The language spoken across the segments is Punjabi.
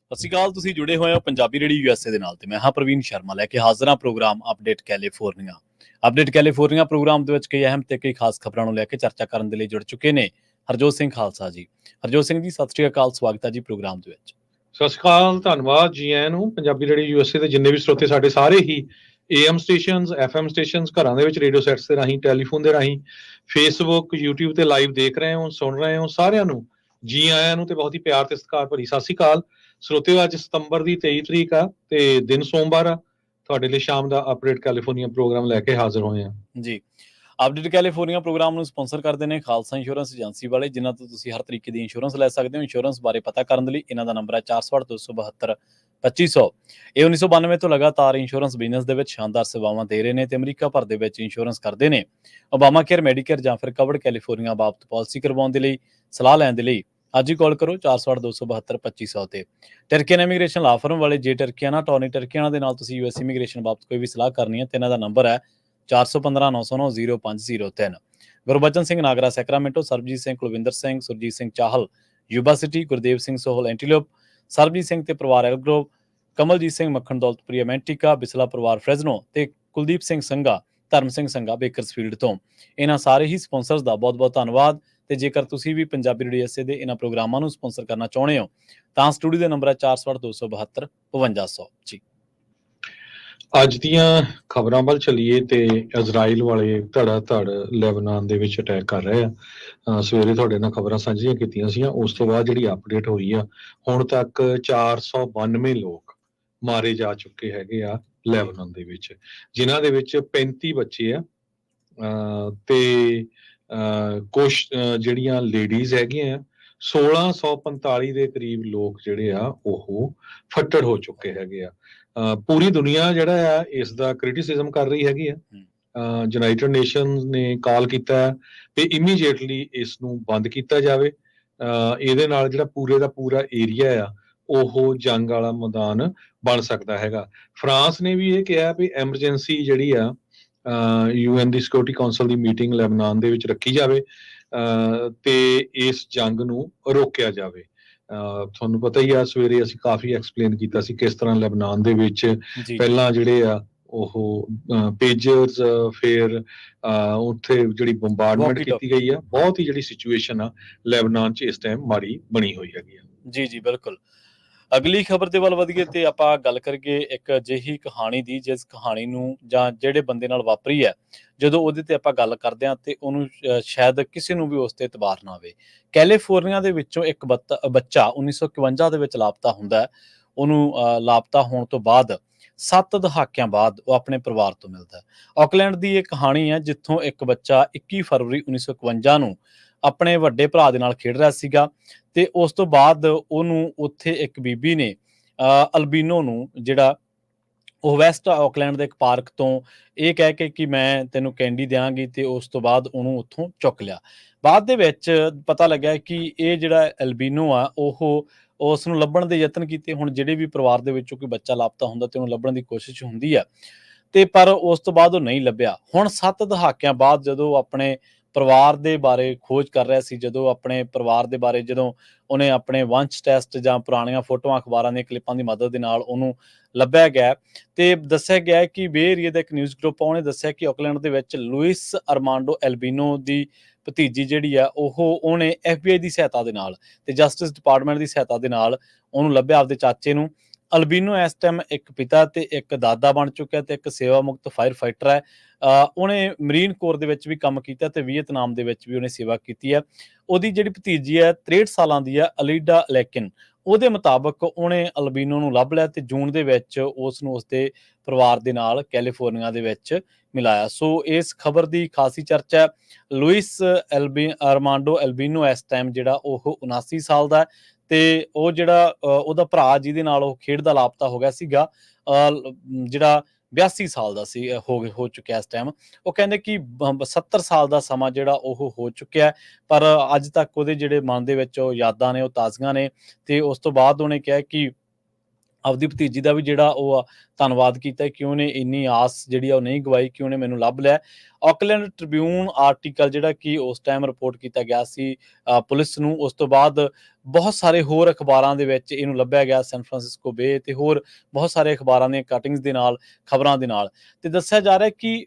ਸਤਿ ਸ਼੍ਰੀ ਅਕਾਲ। ਤੁਸੀਂ ਜੁੜੇ ਹੋਏ ਹੋ ਪੰਜਾਬੀ ਰੇਡੀਓ USA ਦੇ ਨਾਲ ਤੇ ਮੈਂ ਹਾਂ ਪ੍ਰਵੀਨ ਸ਼ਰਮਾ ਲੈ ਕੇ ਹਾਜ਼ਰ ਹਾਂ program update California. Update California program ਦੇ ਵਿੱਚ ਕਈ ਅਹਿਮ ਤੇ ਕਈ ਖਾਸ ਖਬਰਾਂ ਨੂੰ ਲੈ ਕੇ ਚਰਚਾ ਕਰਨ ਦੇ ਲਈ ਜੁੜ ਚੁੱਕੇ ਨੇ ਹਰਜੋਤ ਸਿੰਘ ਖਾਲਸਾ ਜੀ। ਹਰਜੋਤ ਸਿੰਘ ਜੀ, ਸਤਿ ਸ਼੍ਰੀ ਅਕਾਲ, ਸਵਾਗਤ ਹੈ ਜੀ ਪ੍ਰੋਗਰਾਮ ਦੇ ਵਿੱਚ। ਸਤਿ ਸ਼੍ਰੀ ਅਕਾਲ, ਧੰਨਵਾਦ ਜੀ ਆਇਆਂ ਨੂੰ। ਪੰਜਾਬੀ ਰੇਡੀਓ USA ਦੇ ਜਿੰਨੇ ਵੀ ਸਰੋਤੇ ਸਾਡੇ ਸਾਰੇ ਹੀ AM ਸਟੇਸ਼ਨਸ, FM ਸਟੇਸ਼ਨਸ, ਘਰਾਂ ਦੇ ਵਿੱਚ ਰੇਡੀਓ ਸੈਟਸ ਦੇ ਰਾਹੀਂ, ਟੈਲੀਫੋਨ ਦੇ ਰਾਹੀਂ, ਫੇਸਬੁੱਕ, YouTube ਤੇ ਲਾਈਵ ਦੇਖ ਰਹੇ ਹੋ, ਸੁਣ ਰਹੇ ਹੋ, ਸਾਰਿਆਂ ਨੂੰ ਜੀ ਆਇਆਂ ਨੂੰ ਤੇ ਬਹੁਤ ਹੀ ਪਿਆਰ ਤੇ ਸਤਿਕਾਰ ਭਰੀ ਸਤਿ ਸ਼੍ਰੀ ਅਕਾਲ। ਸਰੋਤਿਓ, ਅੱਜ ਸਤੰਬਰ ਦੀ 23 ਤਰੀਕ ਆ ਤੇ ਦਿਨ ਸੋਮਵਾਰ ਆ। ਤੁਹਾਡੇ ਲਈ ਸ਼ਾਮ ਦਾ ਅਪਡੇਟ ਕੈਲੀਫੋਰਨੀਆ ਪ੍ਰੋਗਰਾਮ ਲੈ ਕੇ ਹਾਜ਼ਰ ਹੋਏ ਆ ਜੀ। ਅਪਡੇਟ ਕੈਲੀਫੋਰਨੀਆ ਪ੍ਰੋਗਰਾਮ ਨੂੰ ਸਪਾਂਸਰ ਕਰਦੇ ਨੇ ਖਾਲਸਾ ਇੰਸ਼ੋਰੈਂਸ ਏਜੰਸੀ ਵਾਲੇ, ਜਿਨ੍ਹਾਂ ਤੋਂ ਤੁਸੀਂ ਹਰ ਤਰੀਕੇ ਦੀ ਇੰਸ਼ੋਰੈਂਸ ਲੈ ਸਕਦੇ ਹੋ। ਇੰਸ਼ੋਰੈਂਸ ਬਾਰੇ ਪਤਾ ਕਰਨ ਦੇ ਲਈ ਇਹਨਾਂ ਦਾ ਨੰਬਰ ਹੈ 468-272-2500। ਇਹ 1992 ਤੋਂ ਲਗਾਤਾਰ ਇੰਸ਼ੋਰੈਂਸ ਬਿਜ਼ਨਸ ਦੇ ਵਿੱਚ ਸ਼ਾਨਦਾਰ ਸੇਵਾਵਾਂ ਦੇ ਰਹੇ ਨੇ ਤੇ ਅਮਰੀਕਾ ਭਰ ਦੇ ਵਿੱਚ ਇੰਸ਼ੋਰੈਂਸ ਕਰਦੇ ਨੇ। ਓਬਾਮਾ ਕੇਅਰ, ਮੈਡੀਕੇਅਰ ਜਾਂ ਫਿਰ ਕਵਰਡ ਕੈਲੀਫੋਰਨੀਆ ਬਾਬਤ ਪਾਲਿਸੀ ਕਰਵਾਉਣ ਦੇ ਲਈ, ਸਲਾਹ ਲੈਣ ਦੇ ਲਈ ਅੱਜ ਹੀ ਕਾਲ ਕਰੋ 468-272-2500 ਤੇ। ਟਰਕੀਅਨ ਇਮੀਗ੍ਰੇਸ਼ਨ ਲਾ ਫਰਮ ਵਾਲੇ, ਜੇ ਟਰਕੀਆਨਾ, ਟੌਨੀ ਟਰਕੀਆਨਾ ਦੇ ਨਾਲ ਤੁਸੀਂ US ਇਮੀਗ੍ਰੇਸ਼ਨ ਬਾਬਤ ਕੋਈ ਵੀ ਸਲਾਹ ਕਰਨੀ ਹੈ ਤੇ ਇਹਨਾਂ ਦਾ ਨੰਬਰ ਹੈ 415-909-0503। Gurbachan Singh Nagra Sacramento, Sarabjit Singh Kulwinder Singh, Surjit Singh Chahal Yuba City, Gurdev Singh Sohal Antelope, Sarabjit Singh ਤੇ ਪਰਿਵਾਰ ਐਲਗਰੋਵ, ਕਮਲਜੀਤ ਸਿੰਘ ਮੱਖਣ ਦੌਲਤਪੁਰੀ ਮੈਂਟਿਕਾ, ਬਿਸਲਾ ਪਰਿਵਾਰ ਫਰੈਜ਼ਨੋ ਤੇ ਕੁਲਦੀਪ ਸਿੰਘ ਸੰਘਾ, ਧਰਮ ਸਿੰਘ ਸੰਘਾ ਬੇਕਰਸਫੀਲਡ ਤੋਂ। ਇਹਨਾਂ ਸਾਰੇ ਹੀ ਸਪਾਂਸਰਸ ਦਾ ਬਹੁਤ ਬਹੁਤ ਧੰਨਵਾਦ। ਤੇ ਜੇਕਰ ਤੁਸੀਂ ਵੀ ਪੰਜਾਬੀ ਰੇਡੀਓ USA ਦੇ ਇਹਨਾਂ ਪ੍ਰੋਗਰਾਮਾਂ ਨੂੰ ਸਪਾਂਸਰ ਕਰਨਾ ਚਾਹੁੰਦੇ ਹੋ ਤਾਂ ਸਟੂਡੀਓ ਦਾ ਨੰਬਰ ਹੈ 468-272-5200 ਜੀ। ਅੱਜ ਦੀਆਂ ਖਬਰਾਂ ਵੱਲ ਚੱਲੀਏ ਤੇ ਇਜ਼ਰਾਈਲ ਵਾਲੇ ਧੜਾ ਧੜ ਲੈਬਨਾਨ ਦੇ ਵਿੱਚ ਅਟੈਕ ਕਰ ਰਹੇ ਆ। ਸਵੇਰੇ ਤੁਹਾਡੇ ਨਾਲ ਖਬਰਾਂ ਸਾਂਝੀਆਂ ਕੀਤੀਆਂ ਸੀ। ਉਸ ਤੋਂ ਬਾਅਦ ਜਿਹੜੀ ਅਪਡੇਟ ਹੋਈ ਆ, ਹੁਣ ਤੱਕ 492 ਲੋਕ ਮਾਰੇ ਜਾ ਚੁੱਕੇ ਹੈਗੇ ਆ ਲੈਬਨਾਨ ਦੇ ਵਿੱਚ, ਜਿਨ੍ਹਾਂ ਦੇ ਵਿੱਚ 35 ਬੱਚੇ ਆ ਤੇ ਕੁਛ ਜਿਹੜੀਆਂ ਲੇਡੀਜ਼ ਹੈਗੀਆਂ। 1645 ਦੇ ਕਰੀਬ ਲੋਕ ਜਿਹੜੇ ਆ ਉਹ ਫੱਟੜ ਹੋ ਚੁੱਕੇ ਹੈਗੇ ਆ। ਪੂਰੀ ਦੁਨੀਆ ਜਿਹੜਾ ਆ ਇਸ ਦਾ ਕ੍ਰਿਟਿਸਿਜ਼ਮ ਕਰ ਰਹੀ ਹੈਗੀ ਆ। ਯੂਨਾਈਟਿਡ ਨੇਸ਼ਨਸ ਨੇ ਕਾਲ ਕੀਤਾ ਹੈ ਤੇ ਇਮੀਡੀਏਟਲੀ ਇਸ ਨੂੰ ਬੰਦ ਕੀਤਾ ਜਾਵੇ। ਇਹਦੇ ਨਾਲ ਜਿਹੜਾ ਪੂਰੇ ਦਾ ਪੂਰਾ ਏਰੀਆ ਆ ਉਹ ਜੰਗ ਵਾਲਾ ਮੈਦਾਨ ਬਣ ਸਕਦਾ ਹੈਗਾ। ਫਰਾਂਸ ਨੇ ਵੀ ਇਹ ਕਿਹਾ ਵੀ ਐਮਰਜੈਂਸੀ ਜਿਹੜੀ ਆ UN ਦੀ ਸਿਕਿਉਰਿਟੀ ਕਾਉਂਸਲ ਦੀ ਮੀਟਿੰਗ ਲੈਬਨਾਨ ਦੇ ਵਿੱਚ ਰੱਖੀ ਜਾਵੇ ਤੇ ਇਸ ਜੰਗ ਨੂੰ ਰੋਕਿਆ ਜਾਵੇ। ਤੁਹਾਨੂੰ ਪਤਾ ਹੀ ਆ, ਸਵੇਰੇ ਅਸੀਂ ਕਾਫੀ ਐਕਸਪਲੇਨ ਕੀਤਾ ਸੀ ਕਿਸ ਤਰ੍ਹਾਂ ਲੈਬਨਾਨ ਦੇ ਵਿੱਚ ਪਹਿਲਾਂ ਜਿਹੜੇ ਆ ਉਹ ਪੇਜਰਸ, ਫਿਰ ਉੱਥੇ ਜਿਹੜੀ ਬੰਬਾਰਡਮੈਂਟ ਕੀਤੀ ਗਈ ਆ। ਬਹੁਤ ਹੀ ਜਿਹੜੀ ਸਿਚੁਏਸ਼ਨ ਆ ਲੈਬਨਾਨ 'ਚ ਇਸ ਟਾਈਮ ਮਾੜੀ ਬਣੀ ਹੋਈ ਹੈਗੀ ਆ। ਜੀ ਜੀ, ਬਿਲਕੁਲ। ਅਗਲੀ ਖਬਰ ਦੇ ਵੱਲ ਵਧੀਏ ਤੇ ਆਪਾਂ ਗੱਲ ਕਰੀਏ ਇੱਕ ਅਜਿਹੀ ਕਹਾਣੀ ਦੀ ਜਿਸ ਕਹਾਣੀ ਨੂੰ ਜਾਂ ਜਿਹੜੇ ਬੰਦੇ ਨਾਲ ਵਾਪਰੀ ਹੈ, ਜਦੋਂ ਉਹਦੇ ਤੇ ਆਪਾਂ ਗੱਲ ਕਰਦੇ ਹਾਂ ਤੇ ਉਹਨੂੰ ਸ਼ਾਇਦ ਕਿਸੇ ਨੂੰ ਵੀ ਉਸ ਤੇ ਇਤਬਾਰ ਨਾ ਆਵੇ। ਕੈਲੀਫੋਰਨੀਆ ਦੇ ਵਿੱਚੋਂ ਇੱਕ ਬੱਚਾ 1951 ਦੇ ਵਿੱਚ ਲਾਪਤਾ ਹੁੰਦਾ ਹੈ। ਉਹਨੂੰ ਲਾਪਤਾ ਹੋਣ ਤੋਂ ਬਾਅਦ 7 ਦਹਾਕਿਆਂ ਬਾਅਦ ਉਹ ਆਪਣੇ ਪਰਿਵਾਰ ਤੋਂ ਮਿਲਦਾ ਹੈ। ਆਕਲੈਂਡ ਦੀ ਇਹ ਕਹਾਣੀ ਹੈ ਜਿੱਥੋਂ ਇੱਕ ਬੱਚਾ 21 ਫਰਵਰੀ 1951 ਨੂੰ ਆਪਣੇ ਵੱਡੇ ਭਰਾ ਦੇ ਨਾਲ ਖੇਡ ਰਿਹਾ ਸੀਗਾ ਤੇ ਉਸ ਤੋਂ ਬਾਅਦ ਉਹਨੂੰ ਉੱਥੇ ਇੱਕ ਬੀਬੀ ਨੇ ਅਲਬੀਨੋ ਨੂੰ, ਜਿਹੜਾ ਉਹ ਵੈਸਟ ਆਕਲੈਂਡ ਦੇ ਇੱਕ ਪਾਰਕ ਤੋਂ ਇਹ ਕਹਿ ਕੇ ਕਿ ਮੈਂ ਤੈਨੂੰ ਕੈਂਡੀ ਦਿਆਂਗੀ, ਤੇ ਉਸ ਤੋਂ ਬਾਅਦ ਉਹਨੂੰ ਉੱਥੋਂ ਚੁੱਕ ਲਿਆ। ਬਾਅਦ ਦੇ ਵਿੱਚ ਪਤਾ ਲੱਗਿਆ ਕਿ ਇਹ ਜਿਹੜਾ ਐਲਬੀਨੋ ਆ ਉਹ ਉਸ ਨੂੰ ਲੱਭਣ ਦੇ ਯਤਨ ਕੀਤੇ। ਹੁਣ ਜਿਹੜੇ ਵੀ ਪਰਿਵਾਰ ਦੇ ਵਿੱਚੋਂ ਕੋਈ ਬੱਚਾ ਲਾਪਤਾ ਹੁੰਦਾ ਤੇ ਉਹਨੂੰ ਲੱਭਣ ਦੀ ਕੋਸ਼ਿਸ਼ ਹੁੰਦੀ ਆ ਤੇ ਪਰ ਉਸ ਤੋਂ ਬਾਅਦ ਉਹ ਨਹੀਂ ਲੱਭਿਆ। ਹੁਣ 7 ਦਹਾਕਿਆਂ ਬਾਅਦ ਜਦੋਂ ਉਹ ਆਪਣੇ ਪਰਿਵਾਰ ਦੇ ਬਾਰੇ ਖੋਜ ਕਰ ਰਿਹਾ ਸੀ, ਜਦੋਂ ਆਪਣੇ ਪਰਿਵਾਰ ਦੇ ਬਾਰੇ ਜਦੋਂ ਉਹਨੇ ਆਪਣੇ ਵੰਸ਼ ਟੈਸਟ ਜਾਂ ਪੁਰਾਣੀਆਂ ਫੋਟੋਆਂ, ਅਖਬਾਰਾਂ ਦੀਆਂ ਕਲਿੱਪਾਂ ਦੀ ਮਦਦ ਦੇ ਨਾਲ ਉਹਨੂੰ ਲੱਭਿਆ ਗਿਆ ਤੇ ਦੱਸਿਆ ਗਿਆ ਕਿ ਬੇ ਏਰੀਏ ਦਾ ਇੱਕ ਨਿਊਜ਼ ਗਰੁੱਪ ਉਹਨੇ ਦੱਸਿਆ ਕਿ ਆਕਲੈਂਡ ਦੇ ਵਿੱਚ ਲੂਇਸ ਅਰਮਾਂਡੋ ਐਲਬੀਨੋ ਦੀ ਭਤੀਜੀ ਜਿਹੜੀ ਆ ਉਹਨੇ FBI ਦੀ ਸਹਾਇਤਾ ਦੇ ਨਾਲ ਤੇ ਜਸਟਿਸ ਡਿਪਾਰਟਮੈਂਟ ਦੀ ਸਹਾਇਤਾ ਦੇ ਨਾਲ ਉਹਨੂੰ ਲੱਭਿਆ, ਆਪਦੇ ਚਾਚੇ ਨੂੰ। ਅਲਬੀਨੋ ਇਸ ਟਾਈਮ ਇੱਕ ਪਿਤਾ ਤੇ ਇੱਕ ਦਾਦਾ ਬਣ ਚੁੱਕਿਆ ਤੇ ਇੱਕ ਸੇਵਾ ਮੁਕਤ ਫਾਇਰ ਫਾਈਟਰ ਹੈ। ਉਹਨੇ ਮਰੀਨ ਕੋਰ ਦੇ ਵਿੱਚ ਵੀ ਕੰਮ ਕੀਤਾ ਤੇ ਵੀਅਤਨਾਮ ਦੇ ਵਿੱਚ ਵੀ ਉਹਨੇ ਸੇਵਾ ਕੀਤੀ ਹੈ। ਉਹਦੀ ਜਿਹੜੀ ਭਤੀਜੀ ਹੈ 63 ਸਾਲਾਂ ਦੀ ਹੈ, ਅਲੀਡਾ ਲੈਕਿਨ, ਉਹਦੇ ਮੁਤਾਬਕ ਉਹਨੇ ਅਲਬੀਨੋ ਨੂੰ ਲੱਭ ਲਿਆ ਤੇ ਜੂਨ ਦੇ ਵਿੱਚ ਉਸ ਨੂੰ ਉਸਦੇ ਪਰਿਵਾਰ ਦੇ ਨਾਲ ਕੈਲੀਫੋਰਨੀਆ ਦੇ ਵਿੱਚ ਮਿਲਾਇਆ। ਸੋ ਇਸ ਖਬਰ ਦੀ ਖਾਸੀ ਚਰਚਾ ਹੈ। ਲੂਇਸ ਅਰਮਾਂਡੋ ਐਲਬੀਨੋ ਇਸ ਟਾਈਮ ਜਿਹੜਾ ਉਹ 79 ਸਾਲ ਦਾ ਤੇ ਉਹ ਜਿਹੜਾ ਉਹਦਾ ਭਰਾ ਜਿਹਦੇ ਨਾਲ ਉਹ ਖੇਡਦਾ ਲਾਪਤਾ ਹੋ ਗਿਆ ਸੀਗਾ, ਜਿਹੜਾ 82 ਸਾਲ ਦਾ ਸੀ, ਹੋ ਚੁੱਕਿਆ ਇਸ ਟਾਈਮ। ਉਹ ਕਹਿੰਦੇ ਕਿ 70 ਸਾਲ ਦਾ ਸਮਾਂ ਜਿਹੜਾ ਉਹ ਹੋ ਚੁੱਕਿਆ, ਪਰ ਅੱਜ ਤੱਕ ਉਹਦੇ ਜਿਹੜੇ ਮਨ ਦੇ ਵਿੱਚ ਉਹ ਯਾਦਾਂ ਨੇ ਉਹ ਤਾਜ਼ੀਆਂ ਨੇ। ਤੇ ਉਸ ਤੋਂ ਬਾਅਦ ਉਹਨੇ ਕਿਹਾ ਕਿ ਆਪਦੀ ਭਤੀਜੀ ਦਾ ਵੀ ਜਿਹੜਾ ਉਹ ਧੰਨਵਾਦ ਕੀਤਾ ਕਿ ਉਹਨੇ ਇੰਨੀ ਆਸ ਜਿਹੜੀ ਆ ਉਹ ਨਹੀਂ ਗਵਾਈ ਕਿ ਉਹਨੇ ਮੈਨੂੰ ਲੱਭ ਲਿਆ। ਆਕਲੈਂਡ ਟ੍ਰਿਬਿਊਨ ਆਰਟੀਕਲ ਜਿਹੜਾ ਕਿ ਉਸ ਟਾਈਮ ਰਿਪੋਰਟ ਕੀਤਾ ਗਿਆ ਸੀ ਪੁਲਿਸ ਨੂੰ, ਉਸ ਤੋਂ ਬਾਅਦ ਬਹੁਤ ਸਾਰੇ ਹੋਰ ਅਖਬਾਰਾਂ ਦੇ ਵਿੱਚ ਇਹਨੂੰ ਲੱਭਿਆ ਗਿਆ, ਸੈਨ ਫਰਾਂਸਿਸਕੋ ਬੇ ਤੇ ਹੋਰ ਬਹੁਤ ਸਾਰੇ ਅਖਬਾਰਾਂ ਦੀਆਂ ਕਟਿੰਗਸ ਦੇ ਨਾਲ, ਖਬਰਾਂ ਦੇ ਨਾਲ। ਤੇ ਦੱਸਿਆ ਜਾ ਰਿਹਾ ਕਿ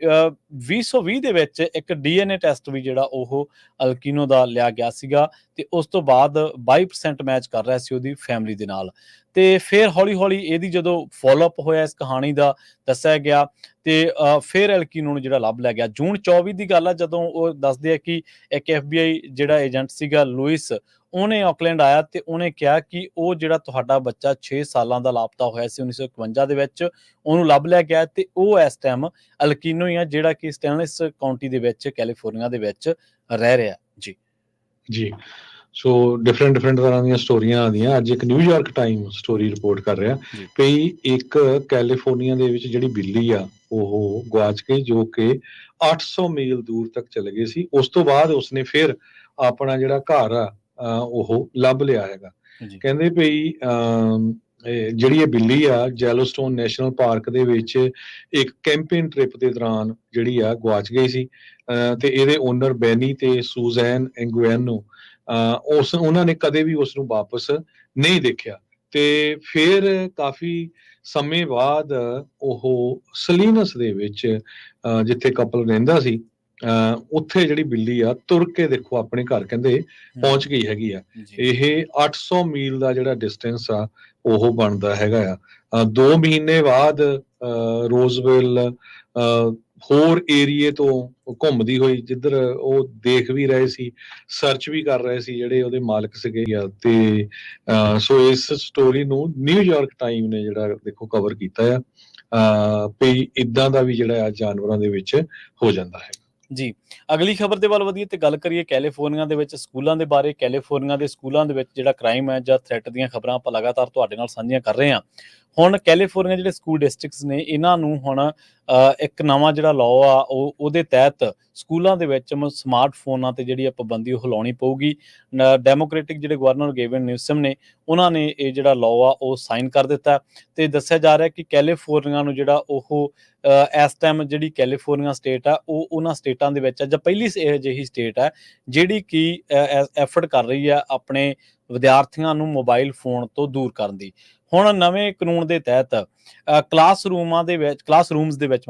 2020 ਦੇ ਵਿੱਚ ਇੱਕ DNA ਟੈਸਟ ਵੀ ਜਿਹੜਾ ਉਹ ਅਲਕੀਨੋ ਦਾ ਲਿਆ ਗਿਆ ਸੀਗਾ ਤੇ ਉਸ ਤੋਂ ਬਾਅਦ 22% ਮੈਚ ਕਰ ਰਿਹਾ ਸੀ ਉਹਦੀ ਫੈਮਿਲੀ ਦੇ ਨਾਲ। ਤੇ ਫਿਰ ਹੌਲੀ-ਹੌਲੀ ਇਹਦੀ ਜਦੋਂ ਫਾਲੋਅਪ ਹੋਇਆ ਇਸ ਕਹਾਣੀ ਦਾ, ਦੱਸਿਆ ਗਿਆ ਤੇ ਫਿਰ ਅਲਕੀਨੋ ਨੂੰ ਜਿਹੜਾ ਲੱਭ ਲਿਆ ਗਿਆ। ਜੂਨ 24 ਦੀ ਗੱਲ ਆ, ਜਦੋਂ ਉਹ ਦੱਸਦੇ ਆ ਕਿ ਇੱਕ FBI ਜਿਹੜਾ ਏਜੰਟ ਸੀਗਾ ਲੂਇਸ, ਉਹਨੇ ਆਕਲੈਂਡ ਆਇਆ ਤੇ ਉਹਨੇ ਕਿਹਾ ਕਿ ਉਹ ਜਿਹੜਾ ਤੁਹਾਡਾ ਬੱਚਾ 6 ਸਾਲਾਂ ਦਾ ਲਾਪਤਾ ਹੋਇਆ ਸੀ 1951 ਦੇ ਵਿੱਚ, ਉਹਨੂੰ ਲੱਭ ਲਿਆ ਗਿਆ ਤੇ ਉਹ ਇਸ ਟਾਈਮ ਅਲਕੀਨੋ ਹੀ ਆ, ਜਿਹੜਾ ਕਿ ਸਟੈਨਲੈਸ ਕਾਉਂਟੀ ਦੇ ਵਿੱਚ ਕੈਲੀਫੋਰਨੀਆ ਦੇ ਵਿੱਚ ਰਹਿ ਰਿਹਾ। ਜੀ ਜੀ। ਸੋ ਡਿਫਰੈਂਟ ਤਰ੍ਹਾਂ ਦੀਆਂ ਸਟੋਰੀਆਂ ਆਉਂਦੀਆਂ। ਅੱਜ ਇੱਕ ਨਿਊਯਾਰਕ ਟਾਈਮ ਸਟੋਰੀ ਰਿਪੋਰਟ ਕਰ ਰਿਹਾ ਜੀ ਵੀ ਇੱਕ ਕੈਲੀਫੋਰਨੀਆ ਦੇ ਵਿੱਚ ਜਿਹੜੀ ਬਿੱਲੀ ਆ ਉਹ ਗਵਾਚ ਗਈ, ਜੋ ਕਿ 800 ਮੀਲ ਦੂਰ ਤੱਕ ਚਲੇ ਗਈ ਸੀ। ਉਸ ਤੋਂ ਬਾਅਦ ਉਸਨੇ ਫਿਰ ਆਪਣਾ ਜਿਹੜਾ ਘਰ ਆ ਉਹ ਲੱਭ ਲਿਆ ਹੈਗਾ। ਜੀ ਕਹਿੰਦੇ ਵੀ ਜਿਹੜੀ ਇਹ ਬਿੱਲੀ ਆ ਜੈਲੋਸਟੋਨ ਨੈਸ਼ਨਲ ਪਾਰਕ ਦੇ ਵਿੱਚ ਇੱਕ ਕੈਂਪਿੰਗ ਟ੍ਰਿਪ ਦੇ ਦੌਰਾਨ ਜਿਹੜੀ ਆ ਗਵਾਚ ਗਈ ਸੀ। ਤੇ ਇਹਦੇ ਓਨਰ ਬੈਨੀ ਤੇ ਸੂਜ਼ੈਨ ਐਂਗੁਐਨੋ ਉਹਨਾਂ ਨੇ ਕਦੇ ਵੀ ਉਸ ਨੂੰ ਵਾਪਸ ਨਹੀਂ ਦੇਖਿਆ। ਤੇ ਫਿਰ ਕਾਫੀ ਸਮੇਂ ਬਾਅਦ ਉਹ ਸਲੀਨਸ ਦੇ ਵਿੱਚ ਜਿੱਥੇ ਕਪਲ ਰਹਿੰਦਾ ਸੀ, ਉੱਥੇ ਜਿਹੜੀ ਬਿੱਲੀ ਆ ਤੁਰ ਕੇ ਦੇਖੋ ਆਪਣੇ ਘਰ ਕਹਿੰਦੇ ਪਹੁੰਚ ਗਈ ਹੈਗੀ ਆ। ਇਹ 800 ਮੀਲ ਦਾ ਜਿਹੜਾ ਡਿਸਟੈਂਸ ਆ ਉਹ ਬਣਦਾ ਹੈਗਾ ਆ। 2 ਮਹੀਨੇ ਬਾਅਦ ਰੋਜ਼ਵਿਲ ਹੋਰ ਏਰੀਏ ਤੋਂ ਘੁੰਮਦੀ ਹੋਈ, ਜਿੱਧਰ ਉਹ ਦੇਖ ਵੀ ਰਹੇ ਸੀ, ਸਰਚ ਵੀ ਕਰ ਰਹੇ ਸੀ ਜਿਹੜੇ ਉਹਦੇ ਮਾਲਕ ਸੀਗੇ ਆ। ਤੇ ਸੋ ਇਸ ਸਟੋਰੀ ਨੂੰ ਨਿਊਯਾਰਕ ਟਾਈਮ ਨੇ ਜਿਹੜਾ ਦੇਖੋ ਕਵਰ ਕੀਤਾ ਆ ਵੀ ਇਦਾਂ ਦਾ ਵੀ ਜਿਹੜਾ ਆ ਜਾਨਵਰਾਂ ਦੇ ਵਿੱਚ ਹੋ ਜਾਂਦਾ ਹੈ। ਜੀ, ਅਗਲੀ ਖਬਰ ਦੇ ਵੱਲ ਵਧੀਏ ਤੇ ਗੱਲ ਕਰੀਏ ਕੈਲੀਫੋਰਨੀਆ ਦੇ ਵਿੱਚ ਸਕੂਲਾਂ ਦੇ ਬਾਰੇ। ਕੈਲੀਫੋਰਨੀਆ ਦੇ ਸਕੂਲਾਂ ਦੇ ਵਿੱਚ ਜਿਹੜਾ ਕ੍ਰਾਈਮ ਹੈ ਜਾਂ ਥ੍ਰੈਟ ਦੀਆਂ ਖਬਰਾਂ ਆਪਾਂ ਲਗਾਤਾਰ ਤੁਹਾਡੇ ਨਾਲ ਸਾਂਝੀਆਂ ਕਰ ਰਹੇ ਹਾਂ। ਹੁਣ ਕੈਲੀਫੋਰਨੀਆ ਜਿਹੜੇ ਸਕੂਲ ਡਿਸਟ੍ਰਿਕਟਸ ਨੇ, ਇਹਨਾਂ ਨੂੰ ਹੁਣ ਇੱਕ ਨਵਾਂ ਜਿਹੜਾ ਲਾਅ ਆ ਉਹਦੇ ਤਹਿਤ ਸਕੂਲਾਂ ਦੇ ਵਿੱਚ ਸਮਾਰਟਫੋਨਾਂ ਤੇ ਜਿਹੜੀ ਪਾਬੰਦੀ ਉਹ ਲਾਉਣੀ ਪਊਗੀ। ਡੈਮੋਕ੍ਰੈਟਿਕ ਜਿਹੜੇ ਗਵਰਨਰ ਗੇਵਿਨ ਨਿਊਸਮ ਨੇ, ਉਹਨਾਂ ਨੇ ਇਹ ਜਿਹੜਾ ਲਾਅ ਆ ਉਹ ਸਾਈਨ ਕਰ ਦਿੱਤਾ ਤੇ ਦੱਸਿਆ ਜਾ ਰਿਹਾ ਕਿ ਕੈਲੀਫੋਰਨੀਆ ਨੂੰ ਜਿਹੜਾ ਉਹ ਇਸ ਟਾਈਮ ਜਿਹੜੀ ਕੈਲੀਫੋਰਨੀਆ ਸਟੇਟ ਆ ਉਹ ਉਹਨਾਂ ਸਟੇਟਾਂ ਦੇ ਵਿੱਚ ਆ, ਜਾਂ ਪਹਿਲੀ ਅਜਿਹੀ ਸਟੇਟ ਹੈ ਜਿਹੜੀ ਕਿ ਐਫਰਟ ਕਰ ਰਹੀ ਆ ਆਪਣੇ ਵਿਦਿਆਰਥੀਆਂ ਨੂੰ ਮੋਬਾਈਲ ਫੋਨ ਤੋਂ ਦੂਰ ਕਰਨ ਦੀ। ਹੁਣ ਨਵੇਂ ਕਾਨੂੰਨ ਦੇ ਤਹਿਤ ਕਲਾਸਰੂਮਸ ਦੇ ਵਿੱਚ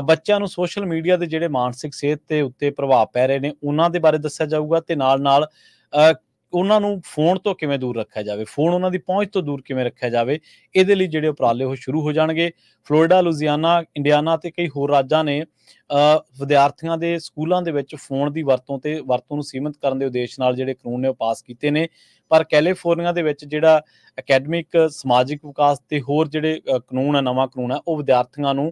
ਬੱਚਿਆਂ ਨੂੰ ਸੋਸ਼ਲ ਮੀਡੀਆ ਦੇ ਜਿਹੜੇ ਮਾਨਸਿਕ ਸਿਹਤ ਦੇ ਉੱਤੇ ਪ੍ਰਭਾਵ ਪੈ ਰਹੇ ਨੇ, ਉਹਨਾਂ ਦੇ ਬਾਰੇ ਦੱਸਿਆ ਜਾਊਗਾ ਤੇ ਨਾਲ ਉਹਨਾਂ ਨੂੰ ਫੋਨ ਤੋਂ ਕਿਵੇਂ ਦੂਰ ਰੱਖਿਆ ਜਾਵੇ, ਫੋਨ ਉਹਨਾਂ ਦੀ ਪਹੁੰਚ ਤੋਂ ਦੂਰ ਕਿਵੇਂ ਰੱਖਿਆ ਜਾਵੇ, ਇਹਦੇ ਲਈ ਜਿਹੜੇ ਉਪਰਾਲੇ ਉਹ ਸ਼ੁਰੂ ਹੋ ਜਾਣਗੇ। ਫਲੋਰੀਡਾ, ਲੁਜ਼ੀਆਨਾ, ਇੰਡੀਆਨਾ ਤੇ ਕਈ ਹੋਰ ਰਾਜਾਂ ਨੇ ਵਿਦਿਆਰਥੀਆਂ ਦੇ ਸਕੂਲਾਂ ਦੇ ਵਿੱਚ ਫੋਨ ਦੀ ਵਰਤੋਂ ਨੂੰ ਸੀਮਿਤ ਕਰਨ ਦੇ ਉਦੇਸ਼ ਨਾਲ ਜਿਹੜੇ ਕਾਨੂੰਨ ਨੇ ਉਹ ਪਾਸ ਕੀਤੇ ਨੇ। ਪਰ ਕੈਲੀਫੋਰਨੀਆ ਦੇ ਵਿੱਚ ਜਿਹੜਾ ਅਕੈਡਮਿਕ, ਸਮਾਜਿਕ ਵਿਕਾਸ ਤੇ ਹੋਰ ਜਿਹੜੇ ਕਾਨੂੰਨ ਆ, ਨਵਾਂ ਕਾਨੂੰਨ ਆ, ਉਹ ਵਿਦਿਆਰਥੀਆਂ ਨੂੰ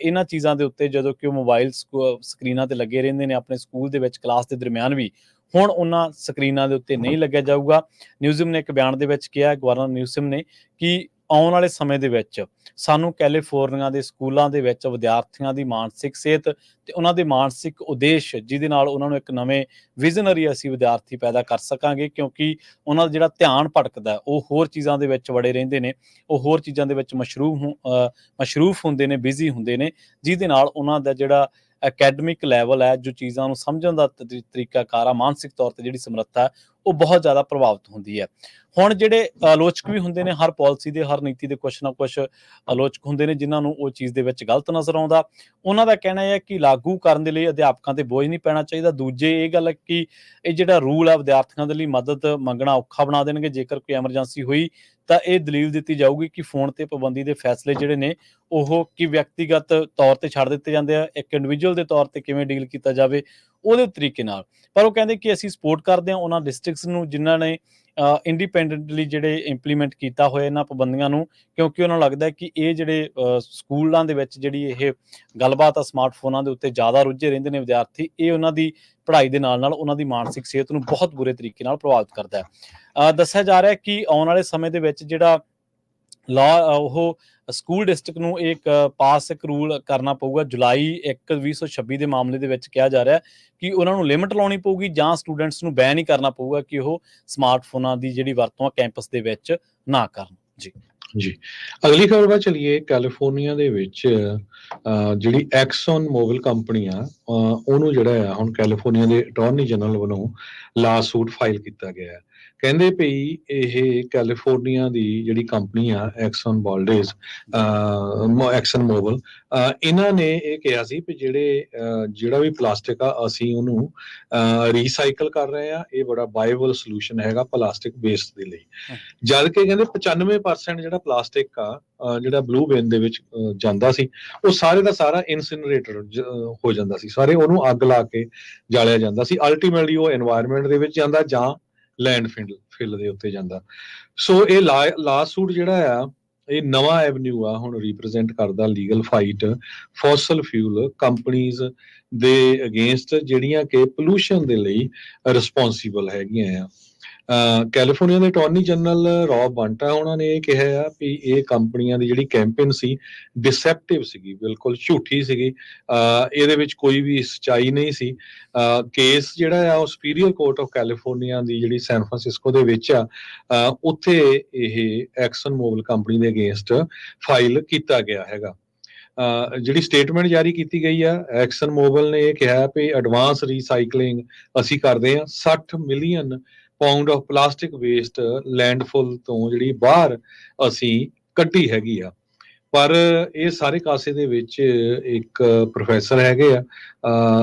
ਇਹਨਾਂ ਚੀਜ਼ਾਂ ਦੇ ਉੱਤੇ, ਜਦੋਂ ਕਿ ਉਹ ਮੋਬਾਈਲ ਸਕਰੀਨਾਂ ਤੇ ਲੱਗੇ ਰਹਿੰਦੇ ਨੇ ਆਪਣੇ ਸਕੂਲ ਦੇ ਵਿੱਚ ਕਲਾਸ ਦੇ ਦਰਮਿਆਨ ਵੀ, ਹੁਣ ਉਹਨਾਂ ਸਕਰੀਨਾਂ ਦੇ ਉੱਤੇ ਨਹੀਂ ਲੱਗਿਆ ਜਾਊਗਾ। ਨਿਊਜ਼ਮ ਨੇ ਇੱਕ ਬਿਆਨ ਦੇ ਵਿੱਚ ਕਿਹਾ, ਗਵਰਨਰ ਨਿਊਸਮ ਨੇ, ਕਿ ਆਉਣ ਵਾਲੇ ਸਮੇਂ ਦੇ ਵਿੱਚ ਸਾਨੂੰ ਕੈਲੀਫੋਰਨੀਆ ਦੇ ਸਕੂਲਾਂ ਦੇ ਵਿੱਚ ਵਿਦਿਆਰਥੀਆਂ ਦੀ ਮਾਨਸਿਕ ਸਿਹਤ ਤੇ ਉਹਨਾਂ ਦੇ ਮਾਨਸਿਕ ਉਦੇਸ਼, ਜਿਹਦੇ ਨਾਲ ਉਹਨਾਂ ਨੂੰ ਇੱਕ ਨਵੇਂ ਵਿਜ਼ਨਰੀ ਅਸੀਂ ਵਿਦਿਆਰਥੀ ਪੈਦਾ ਕਰ ਸਕਾਂਗੇ, ਕਿਉਂਕਿ ਉਹਨਾਂ ਦਾ ਜਿਹੜਾ ਧਿਆਨ ਭਟਕਦਾ ਉਹ ਹੋਰ ਚੀਜ਼ਾਂ ਦੇ ਵਿੱਚ ਵੜੇ ਰਹਿੰਦੇ ਨੇ, ਉਹ ਹੋਰ ਚੀਜ਼ਾਂ ਦੇ ਵਿੱਚ ਮਸ਼ਰੂਫ ਹੁੰਦੇ ਨੇ, ਬਿਜ਼ੀ ਹੁੰਦੇ ਨੇ, ਜਿਹਦੇ ਨਾਲ ਉਹਨਾਂ ਦਾ ਜਿਹੜਾ ਅਕੈਡਮਿਕ ਲੈਵਲ ਹੈ, ਜੋ ਚੀਜ਼ਾਂ ਨੂੰ ਸਮਝਣ ਦਾ ਤਰੀਕਾਕਾਰ ਆ, ਮਾਨਸਿਕ ਤੌਰ ਤੇ ਜਿਹੜੀ ਸਮਰੱਥਾ ਉਹ ਬਹੁਤ ਜ਼ਿਆਦਾ ਪ੍ਰਭਾਵਿਤ ਹੁੰਦੀ ਹੈ। ਹੁਣ ਜਿਹੜੇ ਆਲੋਚਕ ਵੀ ਹੁੰਦੇ ਨੇ, ਹਰ ਪਾਲਿਸੀ ਦੇ, ਹਰ ਨੀਤੀ ਦੇ ਕੁਛ ਨਾ ਕੁਛ ਆਲੋਚਕ ਹੁੰਦੇ ਨੇ ਜਿਨ੍ਹਾਂ ਨੂੰ ਉਹ ਚੀਜ਼ ਦੇ ਵਿੱਚ ਗਲਤ ਨਜ਼ਰ ਆਉਂਦਾ। ਉਹਨਾਂ ਦਾ ਕਹਿਣਾ ਹੈ ਕਿ ਲਾਗੂ ਕਰਨ ਦੇ ਲਈ ਅਧਿਆਪਕਾਂ ਤੇ ਬੋਝ ਨਹੀਂ ਪੈਣਾ ਚਾਹੀਦਾ। ਦੂਜੇ ਇਹ ਗੱਲ ਹੈ ਕਿ ਇਹ ਜਿਹੜਾ ਰੂਲ ਹੈ ਵਿਦਿਆਰਥੀਆਂ ਦੇ ਲਈ ਮਦਦ ਮੰਗਣਾ ਔਖਾ ਬਣਾ ਦੇਣਗੇ। ਜੇਕਰ ਕੋਈ ਐਮਰਜੈਂਸੀ ਹੋਈ ਤਾਂ ਇਹ ਦਲੀਲ ਦਿੱਤੀ ਜਾਊਗੀ ਕਿ ਫੋਨ ਤੇ ਪਾਬੰਦੀ ਦੇ ਫੈਸਲੇ ਜਿਹੜੇ ਨੇ ਉਹ ਕਿ ਵਿਅਕਤੀਗਤ ਤੌਰ ਤੇ ਛੱਡ ਦਿੱਤੇ ਜਾਂਦੇ ਆ, ਇੱਕ ਇੰਡੀਵਿਜੂਅਲ ਦੇ ਤੌਰ ਤੇ ਕਿਵੇਂ ਡੀਲ ਕੀਤਾ ਜਾਵੇ ਉਹਦੇ ਤਰੀਕੇ ਨਾਲ। ਪਰ ਉਹ ਕਹਿੰਦੇ ਕਿ ਅਸੀਂ ਸਪੋਰਟ ਕਰਦੇ ਹਾਂ ਉਹਨਾਂ ਡਿਸਟ੍ਰਿਕਟਸ ਨੂੰ ਜਿਨ੍ਹਾਂ ਨੇ ਇੰਡੀਪੈਂਡੈਂਟਲੀ ਜਿਹੜੇ ਇੰਪਲੀਮੈਂਟ ਕੀਤਾ ਹੋਇਆ ਇਹਨਾਂ ਪਾਬੰਦੀਆਂ ਨੂੰ, ਕਿਉਂਕਿ ਉਹਨਾਂ ਨੂੰ ਲੱਗਦਾ ਕਿ ਇਹ ਜਿਹੜੇ ਸਕੂਲਾਂ ਦੇ ਵਿੱਚ ਜਿਹੜੀ ਇਹ ਗੱਲਬਾਤ ਆ ਸਮਾਰਟਫੋਨਾਂ ਦੇ ਉੱਤੇ ਜ਼ਿਆਦਾ ਰੁੱਝੇ ਰਹਿੰਦੇ ਨੇ ਵਿਦਿਆਰਥੀ, ਇਹ ਉਹਨਾਂ ਦੀ ਪੜ੍ਹਾਈ ਦੇ ਨਾਲ ਉਹਨਾਂ ਦੀ ਮਾਨਸਿਕ ਸਿਹਤ ਨੂੰ ਬਹੁਤ ਬੁਰੇ ਤਰੀਕੇ ਨਾਲ ਪ੍ਰਭਾਵਿਤ ਕਰਦਾ ਹੈ। ਦੱਸਿਆ ਜਾ ਰਿਹਾ ਕਿ ਆਉਣ ਵਾਲੇ ਸਮੇਂ ਦੇ ਵਿੱਚ ਜਿਹੜਾ ਲਾਅ ਉਹ ਸਕੂਲ ਡਿਸਟ੍ਰਿਕਟ ਨੂੰ ਇੱਕ ਰੂਲ ਕਰਨਾ ਪਊਗਾ। ਜੁਲਾਈ 1, 2026 ਦੇ ਮਾਮਲੇ ਦੇ ਵਿੱਚ ਕਿਹਾ ਜਾ ਰਿਹਾ ਕਿ ਉਹਨਾਂ ਨੂੰ ਲਿਮਿਟ ਲਾਉਣੀ ਪਊਗੀ ਜਾਂ ਸਟੂਡੈਂਟਸ ਨੂੰ ਬੈਨ ਹੀ ਕਰਨਾ ਪਊਗਾ ਕਿ ਉਹ ਸਮਾਰਟਫੋਨਾਂ ਦੀ ਜਿਹੜੀ ਵਰਤੋਂ ਆ ਕੈਂਪਸ ਦੇ ਵਿੱਚ ਨਾ ਕਰਨ। ਜੀ ਜੀ, ਅਗਲੀ ਖਬਰ ਵੱਲ ਚਲੀਏ। ਕੈਲੀਫੋਰਨੀਆ ਦੇ ਵਿੱਚ ਜਿਹੜੀ ਐਕਸਨ ਮੋਬਿਲ ਕੰਪਨੀ ਆ, ਉਹਨੂੰ ਜਿਹੜਾ ਆ ਹੁਣ ਕੈਲੀਫੋਰਨੀਆ ਦੇ ਅਟਾਰਨੀ ਜਨਰਲ ਵੱਲੋਂ ਲਾ ਸੂਟ ਫਾਈਲ ਕੀਤਾ ਗਿਆ ਹੈ। ਕਹਿੰਦੇ ਪਈ ਇਹ ਕੈਲੀਫੋਰਨੀਆ ਦੀ ਜਿਹੜੀ ਕੰਪਨੀ ਆ ਐਕਸਨ ਬਾਲਡੇਜ਼, ਐਕਸਨ ਮੋਬਿਲ, ਇਹਨਾਂ ਨੇ ਇਹ ਕਿਹਾ ਸੀ ਵੀ ਜਿਹੜਾ ਵੀ ਪਲਾਸਟਿਕ ਆ ਅਸੀਂ ਉਹਨੂੰ ਰੀਸਾਈਕਲ ਕਰ ਰਹੇ ਆ। ਇਹ ਬੜਾ ਵਾਇਬਲ ਸੋਲੂਸ਼ਨ ਹੈਗਾ ਪਲਾਸਟਿਕ ਵੇਸਟ ਦੇ ਲਈ। ਜਦ ਕਿ ਕਹਿੰਦੇ 95% ਜਿਹੜਾ ਪਲਾਸਟਿਕ ਆ ਜਿਹੜਾ ਬਲੂ ਬੇਨ ਦੇ ਵਿੱਚ ਜਾਂਦਾ ਸੀ, ਉਹ ਸਾਰੇ ਦਾ ਸਾਰਾ ਇਨਸਿਨਰੇਟਰ ਹੋ ਜਾਂਦਾ ਸੀ, ਸਾਰੇ ਉਹਨੂੰ ਅੱਗ ਲਾ ਕੇ ਜਾਲਿਆ ਜਾਂਦਾ ਸੀ। ਅਲਟੀਮੇਟਲੀ ਉਹ এনवायरमेंट ਦੇ ਵਿੱਚ ਜਾਂਦਾ ਜਾਂ ਲੈਂਡ ਫਿਲ ਦੇ ਉੱਤੇ ਜਾਂਦਾ। ਸੋ ਇਹ ਲਾ ਸੂਟ ਜਿਹੜਾ ਆ, ਇਹ ਨਵਾਂ ਐਵਨਿਊ ਆ ਹੁਣ ਰਿਪਰੈਜ਼ੈਂਟ ਕਰਦਾ legal fight fossil fuel companies ਦੇ ਅਗੇਂਸਟ, ਜਿਹੜੀਆਂ ਕਿ ਪੋਲੂਸ਼ਨ ਦੇ ਲਈ ਰਿਸਪੌਂਸੀਬਲ ਹੈਗੀਆਂ ਆ। ਕੈਲੀਫੋਰਨੀਆ ਦੇ ਅਟਾਰਨੀ ਜਨਰਲ ਰੌਬ ਬੰਟਾ ਉਹਨਾਂ ਨੇ ਇਹ ਕਿਹਾ ਆ ਵੀ ਇਹ ਕੰਪਨੀਆਂ ਦੀ ਜਿਹੜੀ ਕੈਂਪੇਨ ਸੀ ਡਿਸੈਪਟਿਵ ਸੀਗੀ, ਬਿਲਕੁਲ ਝੂਠੀ ਸੀਗੀ। ਇਹਦੇ ਵਿੱਚ ਕੋਈ ਵੀ ਸੱਚਾਈ ਨਹੀਂ ਸੀ। ਕੇਸ ਜਿਹੜਾ ਆ ਉਹ ਸੁਪੀਰੀਅਰ ਕੋਰਟ ਆਫ ਕੈਲੀਫੋਰਨੀਆ ਦੀ ਜਿਹੜੀ ਸੈਨ ਫਰਾਂਸਿਸਕੋ ਦੇ ਵਿੱਚ ਆ, ਉੱਥੇ ਇਹ ਐਕਸਨ ਮੋਬਿਲ ਕੰਪਨੀ ਦੇ ਅਗੇਂਸਟ ਫਾਈਲ ਕੀਤਾ ਗਿਆ ਹੈਗਾ। ਜਿਹੜੀ ਸਟੇਟਮੈਂਟ ਜਾਰੀ ਕੀਤੀ ਗਈ ਆ, ਐਕਸਨ ਮੋਬਿਲ ਨੇ ਇਹ ਕਿਹਾ ਵੀ ਐਡਵਾਂਸ ਰੀਸਾਈਕਲਿੰਗ ਅਸੀਂ ਕਰਦੇ ਹਾਂ। 60 million pound of plastic waste landfill ਤੋਂ ਜਿਹੜੀ ਬਾਹਰ ਅਸੀਂ ਕੱਢੀ ਹੈਗੀ ਆ। ਪਰ ਇਹ ਸਾਰੇ ਕਾਸੇ ਦੇ ਵਿੱਚ ਇੱਕ ਪ੍ਰੋਫੈਸਰ ਹੈਗੇ ਆ,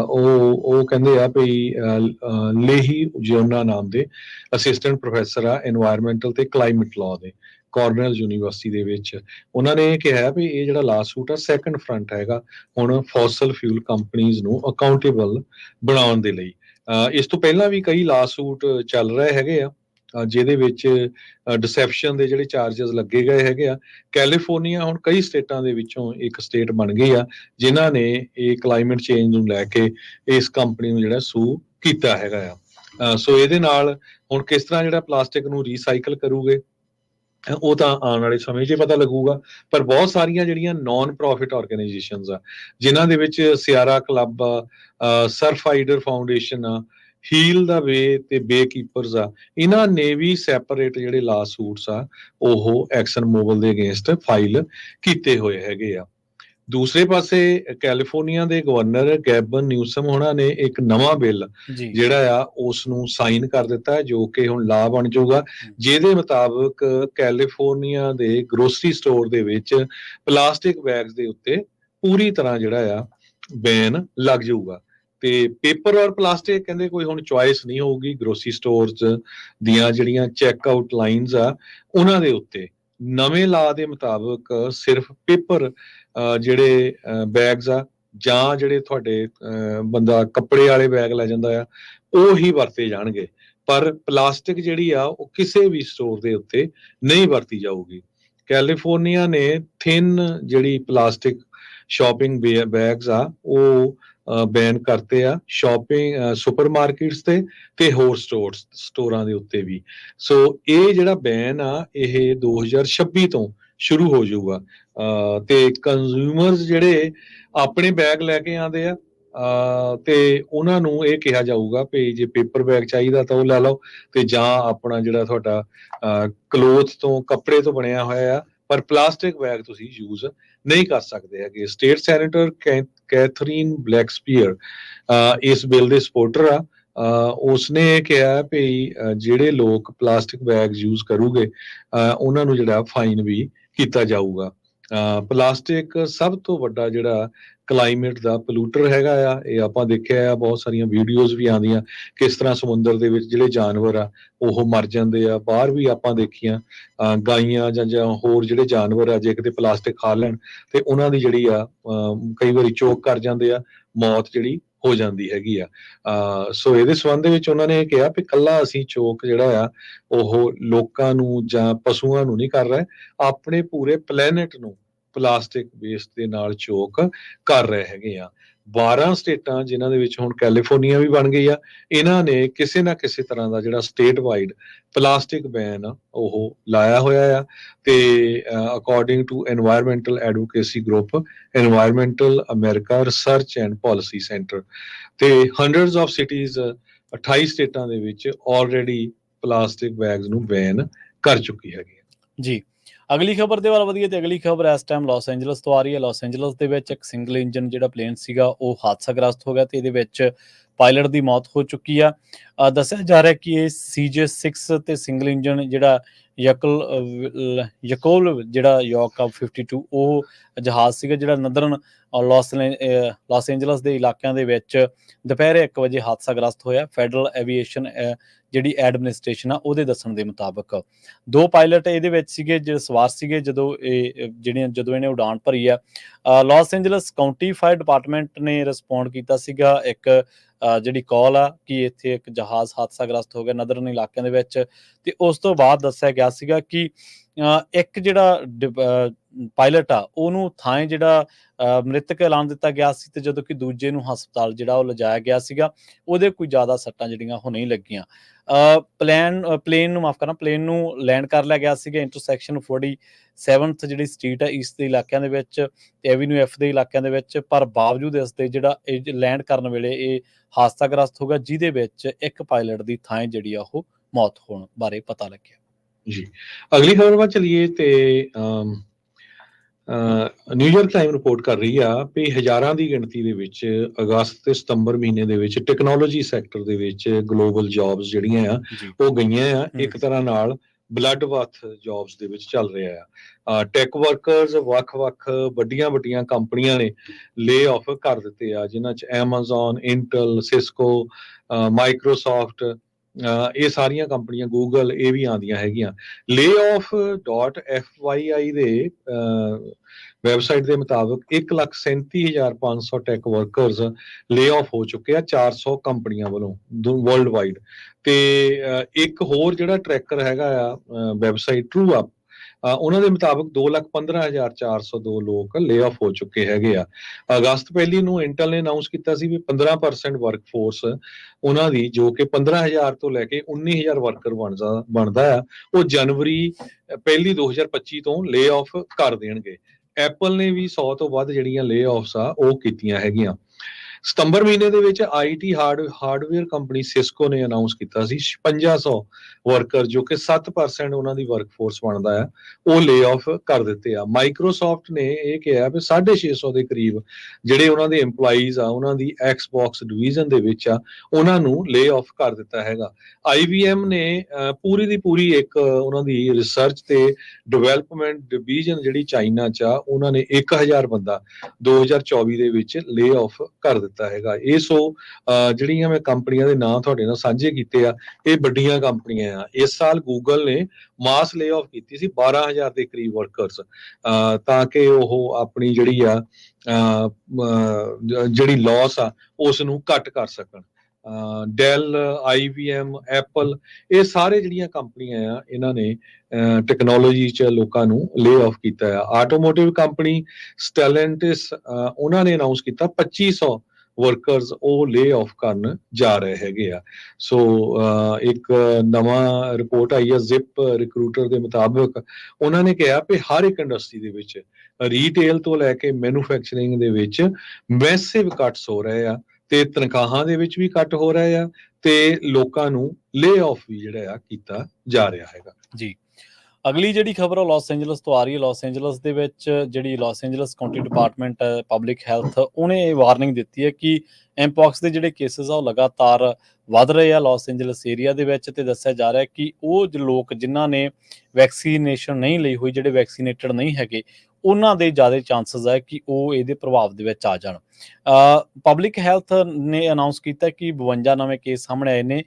ਉਹ ਕਹਿੰਦੇ ਆ ਵੀ ਲੇਹੀ ਜਿਓਨਾ ਨਾਮ ਦੇ ਅਸਿਸਟੈਂਟ ਪ੍ਰੋਫੈਸਰ ਆ এনवायरमेंटल ਤੇ ਕਲਾਈਮੇਟ ਲਾਅ ਦੇ ਕਾਰਨੈਲ ਯੂਨੀਵਰਸਿਟੀ ਦੇ ਵਿੱਚ। ਉਹਨਾਂ ਨੇ ਇਹ ਕਿਹਾ ਵੀ ਇਹ ਜਿਹੜਾ ਲਾ ਸੂਟ ਆ ਸੈਕੰਡ ਫਰੰਟ ਹੈਗਾ ਹੁਣ ਫੋਸਲ ਫਿਊਲ ਕੰਪਨੀਜ਼ ਨੂੰ ਅਕਾਊਂਟੇਬਲ ਬਣਾਉਣ ਦੇ ਲਈ। ਇਸ ਤੋਂ ਪਹਿਲਾਂ ਵੀ ਕਈ ਲਾ ਸੂਟ ਚੱਲ ਰਹੇ ਹੈਗੇ ਆ, ਜਿਹਦੇ ਵਿੱਚ ਡਿਸੈਪਸ਼ਨ ਦੇ ਜਿਹੜੇ ਚਾਰजेस ਲੱਗੇ ਗਏ ਹੈਗੇ ਆ। ਕੈਲੀਫੋਰਨੀਆ ਹੁਣ ਕਈ ਸਟੇਟਾਂ ਦੇ ਵਿੱਚੋਂ ਇੱਕ ਸਟੇਟ ਬਣ ਗਈ ਆ ਜਿਨ੍ਹਾਂ ਨੇ ਇਹ ਕਲਾਈਮੇਟ ਚੇਂਜ ਨੂੰ ਲੈ ਕੇ ਇਸ ਕੰਪਨੀ ਨੂੰ ਜਿਹੜਾ ਸੂ ਕੀਤਾ ਹੈਗਾ ਆ। ਸੋ ਇਹਦੇ ਨਾਲ ਹੁਣ ਕਿਸ ਤਰ੍ਹਾਂ ਜਿਹੜਾ ਪਲਾਸਟਿਕ ਨੂੰ ਰੀਸਾਈਕਲ ਕਰੂਗੇ ਉਹ ਤਾਂ ਆਉਣ ਵਾਲੇ ਸਮੇਂ 'ਚ ਪਤਾ ਲੱਗੂਗਾ। ਪਰ ਬਹੁਤ ਸਾਰੀਆਂ ਜਿਹੜੀਆਂ ਨਾਨ ਪ੍ਰੋਫਿਟ ਆਰਗੇਨਾਈਜੇਸ਼ਨਸ ਆ, ਜਿਨ੍ਹਾਂ ਦੇ ਵਿੱਚ ਸਿਆਰਾ ਕਲੱਬ ਆ, ਸਰਫਾਈਡਰ ਫਾਊਂਡੇਸ਼ਨ ਆ, ਹੀਲ ਦਾ ਵੇ ਤੇ ਬੇ ਕੀਪਰਸ ਆ, ਇਹਨਾਂ ਨੇ ਵੀ ਸੈਪਰੇਟ ਜਿਹੜੇ ਲਾ ਸੂਟਸ ਆ ਉਹ ਐਕਸਨ ਮੋਬਿਲ ਦੇ ਅਗੇਂਸਟ ਫਾਈਲ ਕੀਤੇ ਹੋਏ ਹੈਗੇ ਆ। ਦੂਸਰੇ ਪਾਸੇ ਕੈਲੀਫੋਰਨੀਆ ਦੇ ਗਵਰਨਰ ਗੈਬਨ ਨਿਊਸਮ ਹੋਣਾ ਨੇ ਇੱਕ ਨਵਾਂ ਬਿੱਲ ਜੀ ਜਿਹੜਾ ਆ ਉਸ ਨੂੰ ਸਾਈਨ ਕਰ ਦਿੱਤਾ ਹੈ, ਜੋ ਕਿ ਹੁਣ ਲਾ ਬਣ ਜਾਊਗਾ, ਜਿਹਦੇ ਮੁਤਾਬਕ ਕੈਲੀਫੋਰਨੀਆ ਦੇ ਗਰੋਸਰੀ ਸਟੋਰ ਦੇ ਵਿੱਚ ਪਲਾਸਟਿਕ ਬੈਗਸ ਦੇ ਉੱਤੇ ਪੂਰੀ ਤਰ੍ਹਾਂ ਜਿਹੜਾ ਆ ਬੈਨ ਲੱਗ ਜਾਊਗਾ। ਤੇ ਪੇਪਰ ਔਰ ਪਲਾਸਟਿਕ ਕਹਿੰਦੇ ਕੋਈ ਹੁਣ ਚੁਆਇਸ ਨਹੀਂ ਹੋਊਗੀ ਗਰੋਸਰੀ ਸਟੋਰਸ ਦੀਆਂ ਜਿਹੜੀਆਂ ਚੈੱਕ ਆਊਟ ਲਾਈਨਸ ਆ ਉਹਨਾਂ ਦੇ ਉੱਤੇ। ਨਵੇਂ ਲਾ ਦੇ ਮੁਤਾਬਕ ਸਿਰਫ ਪੇਪਰ ਜਿਹੜੇ ਬੈਗਸ ਆ ਜਾਂ ਜਿਹੜੇ ਤੁਹਾਡੇ ਬੰਦਾ ਕੱਪੜੇ ਵਾਲੇ ਬੈਗ ਲੈ ਜਾਂਦਾ ਆ ਉਹ ਹੀ ਵਰਤੇ ਜਾਣਗੇ, ਪਰ ਪਲਾਸਟਿਕ ਜਿਹੜੀ ਆ ਉਹ ਕਿਸੇ ਵੀ ਸਟੋਰ ਦੇ ਉੱਤੇ ਨਹੀਂ ਵਰਤੀ ਜਾਊਗੀ। ਕੈਲੀਫੋਰਨੀਆ ਨੇ ਥਿਨ ਜਿਹੜੀ ਪਲਾਸਟਿਕ ਸ਼ਾਪਿੰਗ ਬੈਗਸ ਆ ਉਹ ਬੈਨ ਕਰਤੇ ਆ ਸ਼ਾਪਿੰਗ ਸੁਪਰਮਾਰਕੀਟਸ ਤੇ ਹੋਰ ਸਟੋਰਾਂ ਦੇ ਉੱਤੇ ਵੀ। ਸੋ ਇਹ ਜਿਹੜਾ ਬੈਨ ਆ ਇਹ 2026 ਤੋਂ ਸ਼ੁਰੂ ਹੋ ਜਾਊਗਾ। ਤੇ ਕੰਜ਼ਿਊਮਰਸ ਜਿਹੜੇ ਆਪਣੇ ਬੈਗ ਲੈ ਕੇ ਆਉਂਦੇ ਆ ਤੇ ਉਹਨਾਂ ਨੂੰ ਇਹ ਕਿਹਾ ਜਾਊਗਾ ਵੀ ਜੇ ਪੇਪਰ ਬੈਗ ਚਾਹੀਦਾ ਤਾਂ ਉਹ ਲੈ ਲਓ, ਤੇ ਜਾਂ ਆਪਣਾ ਜਿਹੜਾ ਤੁਹਾਡਾ ਕਲੋਥ ਤੋਂ ਕੱਪੜੇ ਤੋਂ ਬਣਿਆ ਹੋਇਆ ਆ, ਪਰ ਪਲਾਸਟਿਕ ਬੈਗ ਤੁਸੀਂ ਯੂਜ਼ ਨਹੀਂ ਕਰ ਸਕਦੇ ਹੈਗੇ। ਸਟੇਟ ਸੈਨੇਟਰ ਕੈਥਰੀਨ ਬਲੈਕਸਪੀਅਰ ਇਸ ਬਿੱਲ ਦੇ ਸਪੋਰਟਰ ਆ। ਉਸਨੇ ਇਹ ਕਿਹਾ ਵੀ ਜਿਹੜੇ ਲੋਕ ਪਲਾਸਟਿਕ ਬੈਗ ਯੂਜ਼ ਕਰੂਗੇ ਉਹਨਾਂ ਨੂੰ ਜਿਹੜਾ ਫਾਈਨ ਵੀ ਕੀਤਾ ਜਾਊਗਾ। ਪਲਾਸਟਿਕ ਸਭ ਤੋਂ ਵੱਡਾ ਜਿਹੜਾ ਕਲਾਈਮੇਟ ਦਾ ਪੋਲੂਟਰ ਹੈਗਾ ਆ। ਇਹ ਆਪਾਂ ਦੇਖਿਆ ਆ, ਬਹੁਤ ਸਾਰੀਆਂ ਵੀਡੀਓਜ਼ ਵੀ ਆਉਂਦੀਆਂ ਕਿਸ ਤਰ੍ਹਾਂ ਸਮੁੰਦਰ ਦੇ ਵਿੱਚ ਜਿਹੜੇ ਜਾਨਵਰ ਆ ਉਹ ਮਰ ਜਾਂਦੇ ਆ। ਬਾਹਰ ਵੀ ਆਪਾਂ ਦੇਖੀਆਂ ਗਾਈਆਂ ਜਾਂ ਹੋਰ ਜਿਹੜੇ ਜਾਨਵਰ ਆ ਜੇ ਕਿਤੇ ਪਲਾਸਟਿਕ ਖਾ ਲੈਣ ਤੇ ਉਹਨਾਂ ਦੀ ਜਿਹੜੀ ਆ ਕਈ ਵਾਰੀ ਚੋਕ ਕਰ ਜਾਂਦੇ ਆ, ਮੌਤ ਜਿਹੜੀ ਹੋ ਜਾਂਦੀ ਹੈਗੀ ਆ। ਸੋ ਇਹਦੇ ਸੰਬੰਧ ਦੇ ਵਿੱਚ ਉਹਨਾਂ ਨੇ ਇਹ ਕਿਹਾ ਵੀ ਕੱਲਾ ਅਸੀਂ ਚੋਕ ਜਿਹੜਾ ਆ ਉਹ ਲੋਕਾਂ ਨੂੰ ਜਾਂ ਪਸ਼ੂਆਂ ਨੂੰ ਨਹੀਂ ਕਰ ਰਹੇ, ਆਪਣੇ ਪੂਰੇ ਪਲੈਨਟ ਨੂੰ ਪਲਾਸਟਿਕ ਵੇਸਟ ਦੇ ਨਾਲ ਚੋਕ ਕਰ ਰਹੇ ਹੈਗੇ ਆ। 12 ਸਟੇਟਾਂ ਜਿਨ੍ਹਾਂ ਦੇ ਵਿੱਚ ਹੁਣ ਕੈਲੀਫੋਰਨੀਆ ਵੀ ਬਣ ਗਈ ਆ, ਇਹਨਾਂ ਨੇ ਕਿਸੇ ਨਾ ਕਿਸੇ ਤਰ੍ਹਾਂ ਦਾ ਜਿਹੜਾ ਸਟੇਟ ਵਾਈਡ ਪਲਾਸਟਿਕ ਬੈਨ ਉਹ ਲਾਇਆ ਹੋਇਆ ਆ। ਤੇ according to environmental advocacy group environmental America research and policy centre ਤੇ ਹੰਡਰਡਸ ਆਫ ਸਿਟੀਜ਼ 28 ਸਟੇਟਾਂ ਦੇ ਵਿੱਚ ਆਲਰੇਡੀ ਪਲਾਸਟਿਕ ਬੈਗਸ ਨੂੰ ਬੈਨ ਕਰ ਚੁੱਕੀ ਹੈਗੀ। ਜੀ ਅਗਲੀ ਖਬਰ ਦੇ ਵੱਲ ਵਧੀਏ ਤੇ ਅਗਲੀ ਖਬਰ ਇਸ ਟਾਈਮ ਲਾਸ ਐਂਜਲਸ ਤੋਂ ਆ ਰਹੀ ਹੈ। ਲਾਸ ਐਂਜਲਸ ਦੇ ਵਿੱਚ ਇੱਕ ਸਿੰਗਲ ਇੰਜਨ ਜਿਹੜਾ ਪਲੇਨ ਸੀਗਾ ਉਹ ਹਾਦਸਾਗ੍ਰਸਤ ਹੋ ਗਿਆ ਤੇ ਇਹਦੇ ਵਿੱਚ ਪਾਇਲਟ ਦੀ ਮੌਤ ਹੋ ਚੁੱਕੀ ਆ। ਦੱਸਿਆ ਜਾ ਰਿਹਾ ਕਿ ਇਹ CJ6 ਤੇ ਸਿੰਗਲ ਇੰਜਨ ਜਿਹੜਾ ਯਕੋਲ ਜਿਹੜਾ ਯੋਰਕ 52 ਉਹ ਜਹਾਜ਼ ਸੀਗਾ ਜਿਹੜਾ ਨਦਰਨ ਲਾਸ ਐਂਜਲਸ ਦੇ ਇਲਾਕਿਆਂ ਦੇ ਵਿੱਚ ਦੁਪਹਿਰੇ 1 ਵਜੇ ਹਾਦਸਾਗ੍ਰਸਤ ਹੋਇਆ। ਫੈਡਰਲ ਐਵੀਏਸ਼ਨ ਜਿਹੜੀ ਐਡਮਿਨਿਸਟ੍ਰੇਸ਼ਨ ਆ ਉਹਦੇ ਦੱਸਣ ਦੇ ਮੁਤਾਬਕ 2 ਪਾਇਲਟ ਇਹਦੇ ਵਿੱਚ ਸੀਗੇ ਜਿਹੜੇ ਸਵਾਰ ਸੀਗੇ ਜਦੋਂ ਇਹਨੇ ਉਡਾਨ ਭਰੀ ਆ। Los Angeles county fire department ਨੇ ਰਿਸਪੌਂਡ ਕੀਤਾ ਸੀਗਾ ਇੱਕ ਜਿਹੜੀ ਕਾਲ ਆ ਕਿ ਇੱਥੇ ਇੱਕ ਜਹਾਜ਼ ਹਾਦਸਾਗ੍ਰਸਤ ਹੋ ਗਿਆ ਨਦਰਨ ਇਲਾਕਿਆਂ ਦੇ ਵਿੱਚ, ਤੇ ਉਸ ਤੋਂ ਬਾਅਦ ਦੱਸਿਆ ਗਿਆ ਸੀਗਾ ਕਿ ਇੱਕ ਜਿਹੜਾ ਪਾਇਲਟ ਆ ਉਹਨੂੰ ਥਾਂ ਜਿਹੜਾ ਮ੍ਰਿਤਕ ਐਲਾਨ ਦਿੱਤਾ ਗਿਆ ਸੀ, ਤੇ ਜਦੋਂ ਕਿ ਦੂਜੇ ਨੂੰ ਹਸਪਤਾਲ ਜਿਹੜਾ ਉਹ ਲਿਜਾਇਆ ਗਿਆ ਸੀਗਾ ਉਹਦੇ ਕੋਈ ਜ਼ਿਆਦਾ ਸੱਟਾਂ ਜਿਹੜੀਆਂ ਉਹ ਨਹੀਂ ਲੱਗੀਆਂ। ਪਲੇਨ ਨੂੰ ਲੈਂਡ ਕਰ ਲਿਆ ਗਿਆ ਸੀਗਾ ਇੰਟਰਸੈਕਸ਼ਨ 47th ਜਿਹੜੀ ਸਟਰੀਟ ਹੈ ਈਸਟ ਦੇ ਇਲਾਕਿਆਂ ਦੇ ਵਿੱਚ ਤੇ ਐਵੀਨਿਊ F ਦੇ ਇਲਾਕਿਆਂ ਦੇ ਵਿੱਚ, ਪਰ ਬਾਵਜੂਦ ਇਸ ਦੇ ਜਿਹੜਾ ਇਹ ਲੈਂਡ ਕਰਨ ਵੇਲੇ ਇਹ ਹਾਦਸਾਗ੍ਰਸਤ ਹੋ ਗਿਆ, ਜਿਹਦੇ ਵਿੱਚ ਇੱਕ ਪਾਇਲਟ ਦੀ ਥਾਂ ਜਿਹੜੀ ਆ ਉਹ ਮੌਤ ਹੋਣ ਬਾਰੇ ਪਤਾ ਲੱਗਿਆ। ਜੀ ਅਗਲੀ ਖਬਰ ਵੱਲ ਚਲੀਏ ਤੇ ਨਿਊਯਾਰਕ ਟਾਈਮ ਰਿਪੋਰਟ ਕਰ ਰਹੀ ਆ ਵੀ ਹਜ਼ਾਰਾਂ ਦੀ ਗਿਣਤੀ ਦੇ ਵਿੱਚ ਅਗਸਤ ਤੇ ਸਤੰਬਰ ਮਹੀਨੇ ਦੇ ਵਿੱਚ ਟੈਕਨੋਲੋਜੀ ਸੈਕਟਰ ਦੇ ਵਿੱਚ ਗਲੋਬਲ ਜੌਬਸ ਜਿਹੜੀਆਂ ਆ ਉਹ ਗਈਆਂ ਆ। ਇੱਕ ਤਰ੍ਹਾਂ ਨਾਲ ਬਲੱਡ ਬਾਥ ਜੌਬਸ ਦੇ ਵਿੱਚ ਚੱਲ ਰਿਹਾ ਆ। ਟੈਕ ਵਰਕਰਸ ਵੱਖ-ਵੱਖ ਵੱਡੀਆਂ ਕੰਪਨੀਆਂ ਨੇ ਲੇ ਆਫ ਕਰ ਦਿੱਤੇ ਆ, ਜਿਨ੍ਹਾਂ 'ਚ ਐਮਾਜ਼ੋਨ, ਇੰਟਲ, ਸਿਸਕੋ, ਮਾਈਕਰੋਸਾਫਟ, ਇਹ ਸਾਰੀਆਂ ਕੰਪਨੀਆਂ, ਗੂਗਲ, ਇਹ ਵੀ ਆਉਂਦੀਆਂ ਹੈਗੀਆਂ। layoff.fyi ਦੇ ਵੈਬਸਾਈਟ ਦੇ ਮੁਤਾਬਕ 1,37,500 ਟੈਕ ਵਰਕਰਸ ਲੇ ਆਫ ਹੋ ਚੁੱਕੇ ਆ 400 ਕੰਪਨੀਆਂ ਵੱਲੋਂ ਵਰਲਡ ਵਾਈਡ। ਤੇ ਇੱਕ ਹੋਰ ਜਿਹੜਾ ਟਰੈਕਰ ਹੈਗਾ ਆ ਵੈਬਸਾਈਟ ਟਰੂ ਅਪ, ਉਹਨਾਂ ਦੇ ਮੁਤਾਬਕ 2,15,402 ਲੋਕ ਲੇ ਆਫ ਹੋ ਚੁੱਕੇ ਹੈਗੇ ਆ। ਅਗਸਤ ਪਹਿਲੀ ਨੂੰ ਇੰਟਲ ਨੇ ਅਨਾਉਂਸ ਕੀਤਾ ਸੀ ਵੀ 15% ਵਰਕ ਫੋਰਸ ਉਹਨਾਂ ਦੀ, ਜੋ ਕਿ 15,000 ਤੋਂ ਲੈ ਕੇ 19,000 ਵਰਕਰ ਬਣਦਾ ਆ, ਉਹ ਜਨਵਰੀ ਪਹਿਲੀ 2025 ਤੋਂ ਲੇ ਆਫ ਕਰ ਦੇਣਗੇ। ਐਪਲ ਨੇ ਵੀ 100 ਤੋਂ ਵੱਧ ਜਿਹੜੀਆਂ ਲੇ ਆਫਸ ਆ ਉਹ ਕੀਤੀਆਂ ਹੈਗੀਆਂ। ਸਤੰਬਰ ਮਹੀਨੇ ਦੇ ਵਿੱਚ IT ਹਾਰਡਵੇਅਰ ਕੰਪਨੀ ਸਿਸਕੋ ਨੇ ਅਨਾਉਂਸ ਕੀਤਾ ਸੀ 5600 ਵਰਕਰ, ਜੋ ਕਿ 7% ਉਹਨਾਂ ਦੀ ਵਰਕਫੋਰਸ ਬਣਦਾ ਹੈ, ਉਹ ਲੇ ਆਫ ਕਰ ਦਿੱਤੇ ਆ। ਮਾਈਕਰੋਸਾਫਟ ਨੇ ਇਹ ਕਿਹਾ ਵੀ 650 ਦੇ ਕਰੀਬ ਜਿਹੜੇ ਉਹਨਾਂ ਦੇ EMPLOYEES ਆ, ਉਹਨਾਂ ਦੀ Xbox ਡਿਵੀਜ਼ਨ ਦੇ ਵਿੱਚ ਆ, ਉਹਨਾਂ ਨੂੰ ਲੇ ਆਫ ਕਰ ਦਿੱਤਾ ਹੈਗਾ। IBM ਨੇ ਪੂਰੀ ਦੀ ਪੂਰੀ ਇੱਕ ਉਹਨਾਂ ਦੀ ਰਿਸਰਚ ਤੇ ਡਿਵੈਲਪਮੈਂਟ ਡਿਵੀਜ਼ਨ ਜਿਹੜੀ ਚਾਈਨਾ 'ਚ ਆ, ਉਹਨਾਂ ਨੇ 1000 ਬੰਦਾ 2024 ਦੇ ਵਿੱਚ ਲੇ ਆਫ ਕਰ ਦਿੱਤਾ ਹੈਗਾ। ਇਹ ਸੋ ਜਿਹੜੀਆਂ ਮੈਂ ਕੰਪਨੀਆਂ ਦੇ ਨਾਂ ਤੁਹਾਡੇ ਨਾਲ ਸਾਂਝੇ ਕੀਤੇ ਆ, ਇਹ ਵੱਡੀਆਂ ਕੰਪਨੀਆਂ ਆ। ਇਸ ਸਾਲ ਗੂਗਲ ਨੇ ਮਾਸ ਲੇ ਆਫ ਕੀਤੀ ਸੀ 12,000 ਦੇ ਕਰੀਬ ਵਰਕਰਸ, ਤਾਂ ਕਿ ਉਹ ਆਪਣੀ ਜਿਹੜੀ ਆ ਜਿਹੜੀ ਲਾਸ ਆ ਉਸ ਨੂੰ ਘੱਟ ਕਰ ਸਕਣ। ਡੈਲ, IBM, ਐਪਲ, ਇਹ ਸਾਰੇ ਜਿਹੜੀਆਂ ਕੰਪਨੀਆਂ ਆ, ਇਹਨਾਂ ਨੇ ਟੈਕਨੋਲੋਜੀ 'ਚ ਲੋਕਾਂ ਨੂੰ ਲੇ ਆਫ ਕੀਤਾ ਆ। ਆਟੋਮੋਟਿਵ ਕੰਪਨੀ ਸਟੈਲੈਂਟਿਸ, ਉਹਨਾਂ ਨੇ ਅਨਾਉਂਸ ਕੀਤਾ 2500 ਵਰਕਰਸ ਉਹ ਲੇ ਆਫ ਕਰਨ ਜਾ ਰਹੇ ਹੈਗੇ ਆ। ਸੋ ਇੱਕ ਨਵਾਂ ਰਿਪੋਰਟ ਆਈ ਹੈ ਜ਼ਿਪ ਰਿਕਰੂਟਰ ਦੇ ਮੁਤਾਬਕ, ਉਹਨਾਂ ਨੇ ਕਿਹਾ ਕਿ ਹਰ ਇੱਕ ਇੰਡਸਟਰੀ ਦੇ ਵਿੱਚ, ਰੀਟੇਲ ਤੋਂ ਲੈ ਕੇ ਮੈਨੂਫੈਕਚਰਿੰਗ ਦੇ ਵਿੱਚ ਮੈਸਿਵ ਕੱਟਸ ਹੋ ਰਹੇ ਆ, ਤੇ ਤਨਖਾਹਾਂ ਦੇ ਵਿੱਚ ਵੀ ਕੱਟ ਹੋ ਰਹੇ ਆ, ਤੇ ਲੋਕਾਂ ਨੂੰ ਲੇ ਆਫ ਵੀ ਜਿਹੜਾ ਆ ਕੀਤਾ ਜਾ ਰਿਹਾ ਹੈਗਾ। ਜੀ ਅਗਲੀ ਜਿਹੜੀ ਖਬਰ ਆ ਲਾਸ ਐਂਜਲਸ ਤੋਂ ਆ ਰਹੀ ਹੈ। ਲਾਸ ਐਂਜਲਸ ਦੇ ਵਿੱਚ ਜਿਹੜੀ Los Angeles county department public health, ਉਹਨੇ ਵਾਰਨਿੰਗ ਦਿੱਤੀ ਹੈ ਕਿ ਐਮਪੌਕਸ ਦੇ ਜਿਹੜੇ ਕੇਸਿਸ ਆ ਉਹ ਲਗਾਤਾਰ ਵੱਧ ਰਹੇ ਆ ਲਾਸ ਐਂਜਲਸ ਏਰੀਆ ਦੇ ਵਿੱਚ, ਤੇ ਦੱਸਿਆ ਜਾ ਰਿਹਾ ਕਿ ਉਹ ਲੋਕ ਜਿਨ੍ਹਾਂ ਨੇ ਵੈਕਸੀਨੇਸ਼ਨ ਨਹੀਂ ਲਈ ਹੋਈ, ਜਿਹੜੇ ਵੈਕਸੀਨੇਟਡ ਨਹੀਂ ਹੈਗੇ, ਉਹਨਾਂ ਦੇ ਜ਼ਿਆਦਾ ਚਾਂਸਸ ਹੈ ਕਿ ਉਹ ਇਹਦੇ ਪ੍ਰਭਾਵ ਦੇ ਵਿੱਚ ਆ ਜਾਣ। ਪਬਲਿਕ ਹੈਲਥ ਨੇ ਅਨਾਉਂਸ ਕੀਤਾ ਕਿ 52 ਨਵੇਂ ਕੇਸ ਸਾਹਮਣੇ ਆਏ ਨੇ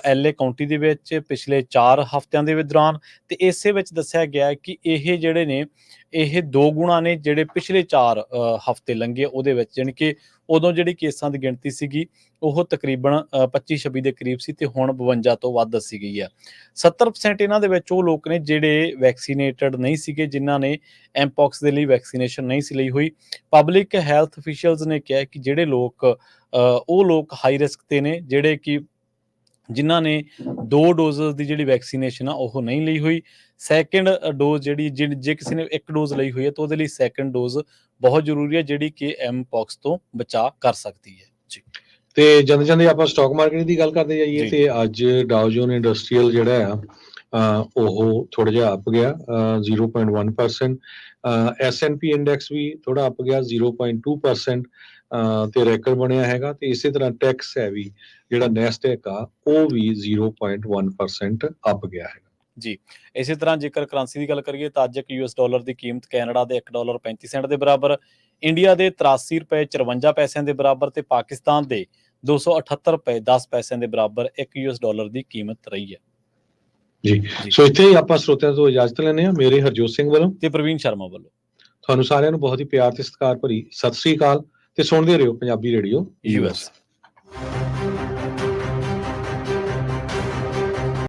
LA ਕਾਉਂਟੀ ਦੇ ਵਿੱਚ ਪਿਛਲੇ 4 ਹਫ਼ਤਿਆਂ ਦੇ ਦੌਰਾਨ, ਤੇ ਇਸੇ ਵਿੱਚ ਦੱਸਿਆ ਗਿਆ ਕਿ ਇਹ ਜਿਹੜੇ ਨੇ ਇਹ 2 ਗੁਣਾ ਨੇ ਜਿਹੜੇ ਪਿਛਲੇ 4 ਹਫ਼ਤੇ ਲੰਘੇ ਉਹਦੇ ਵਿੱਚ, ਜਾਣੀ ਕਿ ਉਦੋਂ ਜਿਹੜੀ ਕੇਸਾਂ ਦੀ ਗਿਣਤੀ ਸੀਗੀ ਉਹ ਤਕਰੀਬਨ 25-26 ਦੇ ਕਰੀਬ ਸੀ, ਤੇ ਹੁਣ 52 ਤੋਂ ਵੱਧ ਦੱਸੀ ਗਈ ਹੈ। 70% ਇਹਨਾਂ ਦੇ ਵਿੱਚ ਉਹ ਲੋਕ ਨੇ ਜਿਹੜੇ ਵੈਕਸੀਨੇਟਡ ਨਹੀਂ ਸੀਗੇ, ਜਿਨ੍ਹਾਂ ਨੇ ਐਮਪੌਕਸ ਦੇ ਲਈ ਵੈਕਸੀਨੇਸ਼ਨ ਨਹੀਂ ਸੀ ਲਈ ਹੋਈ। ਪਬਲਿਕ ਹੈਲਥ ਅਫੀਸ਼ੀਅਲਸ ਨੇ ਕਿਹਾ ਕਿ ਜਿਹੜੇ ਲੋਕ ਉਹ ਲੋਕ ਹਾਈ ਰਿਸਕ ਤੇ ਨੇ, ਜਿਹੜੇ ਕਿ ਜਿਨ੍ਹਾਂ ਨੇ 2 ਡੋਜ਼ਸ ਦੀ ਜਿਹੜੀ ਵੈਕਸੀਨੇਸ਼ਨ ਆ ਉਹ ਨਹੀਂ ਲਈ ਹੋਈ। ਸੈਕਿੰਡ ਡੋਜ਼ ਜਿਹੜੀ ਜੇ ਕਿਸੇ ਨੇ 1 ਡੋਜ਼ ਲਈ ਹੋਈ ਹੈ ਤਾਂ ਉਹਦੇ ਲਈ ਸੈਕਿੰਡ ਡੋਜ਼ ਬਹੁਤ ਜ਼ਰੂਰੀ ਹੈ, ਜਿਹੜੀ ਕਿ ਐਮਪੌਕਸ ਤੋਂ ਬਚਾਅ ਕਰ ਸਕਦੀ ਹੈ। ਜੀ ਤੇ ਜਾਂਦੇ ਆਪਾਂ ਸਟਾਕ ਮਾਰਕੀਟ ਦੀ ਗੱਲ ਕਰਦੇ ਜਾਈਏ, ਤੇ ਅੱਜ ਡਾਓ ਜੋਨ ਇੰਡਸਟਰੀਅਲ ਜਿਹੜਾ ਆ ਉਹ ਥੋੜਾ ਜਿਹਾ ਅੱਪ ਗਿਆ 0.1%। S&P ਇੰਡੈਕਸ ਵੀ ਥੋੜਾ ਅੱਪ ਗਿਆ 0.2% ਤੇ ਰੈਕੋਰਡ ਬਣਿਆ ਹੈਗਾ। ਤੇ ਇਸੇ ਤਰ੍ਹਾਂ ਟੈਕਸ ਹੈ ਵੀ ਜਿਹੜਾ ਨੈਸਡੈਕ ਆ ਉਹ ਵੀ 0.1% ਅੱਪ ਗਿਆ ਹੈ। ਜੀ, ਇਸੇ ਤਰ੍ਹਾਂ ਜੇਕਰ ਕਰੰਸੀ ਦੀ ਗੱਲ ਕਰੀਏ ਤਾਂ ਅੱਜ ਇੱਕ US$ ਦੀ ਕੀਮਤ ਕੈਨੇਡਾ ਦੇ $1.35 ਦੇ ਬਰਾਬਰ, ਇੰਡੀਆ ਦੇ $83.54 ਦੇ ਬਰਾਬਰ ਤੇ ਪਾਕਿਸਤਾਨ ਦੇ $278.10 ਦੇ ਬਰਾਬਰ ਇੱਕ US$ ਦੀ ਕੀਮਤ ਰਹੀ ਹੈ। ਜੀ, ਸੋ ਇੱਥੇ ਹੀ ਆਪਾਂ ਸਰੋਤਿਆਂ ਤੋਂ ਇਜਾਜ਼ਤ ਲੈਂਦੇ ਹਾਂ। ਮੇਰੇ ਹਰਜੋਤ ਸਿੰਘ ਵੱਲੋਂ ਤੇ ਪ੍ਰਵੀਨ ਸ਼ਰਮਾ ਵੱਲੋਂ ਤੁਹਾਨੂੰ ਸਾਰਿਆਂ ਨੂੰ ਬਹੁਤ ਹੀ ਪਿਆਰ ਤੇ ਸਤਿਕਾਰ ਭਰੀ ਸਤਿ ਸ੍ਰੀ ਅਕਾਲ ਤੇ ਸੁਣਦੇ ਰਹੋ ਪੰਜਾਬੀ ਰੇਡੀਓ US।